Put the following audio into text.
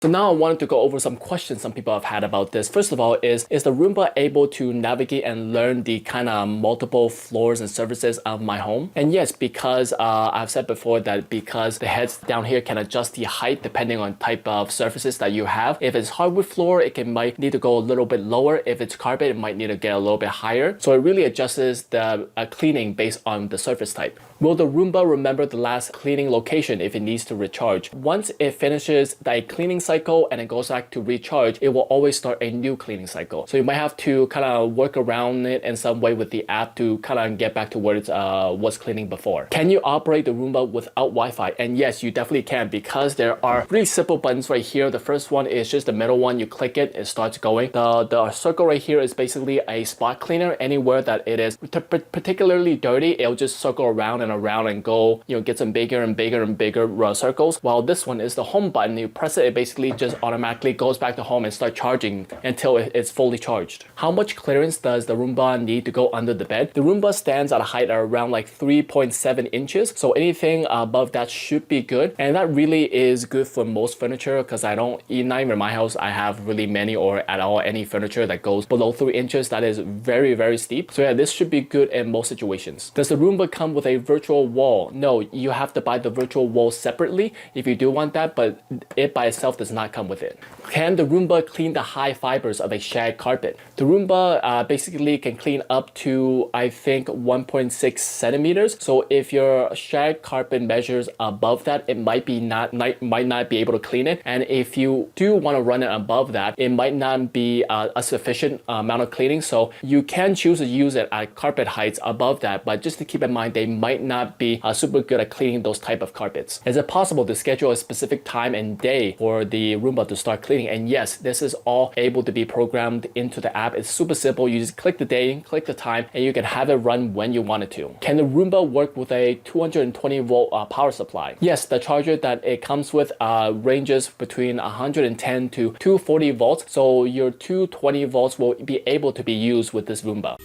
So now I wanted to go over some questions some people have had about this. First of all, is the Roomba able to navigate and learn the kind of multiple floors and surfaces of my home? And yes, because I've said before that because the heads down here can adjust the height depending on type of surfaces that you have. If it's hardwood floor, might need to go a little bit lower. If it's carpet, it might need to get a little bit higher. So it really adjusts the cleaning based on the surface type. Will the Roomba remember the last cleaning location if it needs to recharge? Once it finishes the cleaning cycle and it goes back to recharge, it will always start a new cleaning cycle. So you might have to kind of work around it in some way with the app to kind of get back to where it was cleaning before. Can you operate the Roomba without Wi-Fi? And yes, you definitely can, because there are really simple buttons right here. The first one is just the middle one. You click it, it starts going. The circle right here is basically a spot cleaner. Anywhere that it is particularly dirty, it'll just circle around and go, get some bigger and bigger and bigger circles. While this one is the home button. You press it, it basically just automatically goes back to home and start charging until it's fully charged. How much clearance does the Roomba need to go under the bed? The Roomba stands at a height of around like 3.7 inches. So anything above that should be good. And that really is good for most furniture, because not even in my house, I have really many or at all any furniture that goes below 3 inches. That is very, very steep. So yeah, this should be good in most situations. Does the Roomba come with a virtual wall? No, you have to buy the virtual wall separately if you do want that, but it by itself does not come with it. Can the Roomba clean the high fibers of a shag carpet? The Roomba basically can clean up to, I think, 1.6 centimeters. So if your shag carpet measures above that, it might not be able to clean it. And if you do want to run it above that, it might not be a sufficient amount of cleaning. So you can choose to use it at carpet heights above that, but just to keep in mind, they might not be super good at cleaning those type of carpets. Is it possible to schedule a specific time and day for the Roomba to start cleaning? And yes, this is all able to be programmed into the app. It's super simple. You just click the day, click the time, and you can have it run when you want it to. Can the Roomba work with a 220 volt power supply? Yes, the charger that it comes with ranges between 110 to 240 volts. So your 220 volts will be able to be used with this Roomba.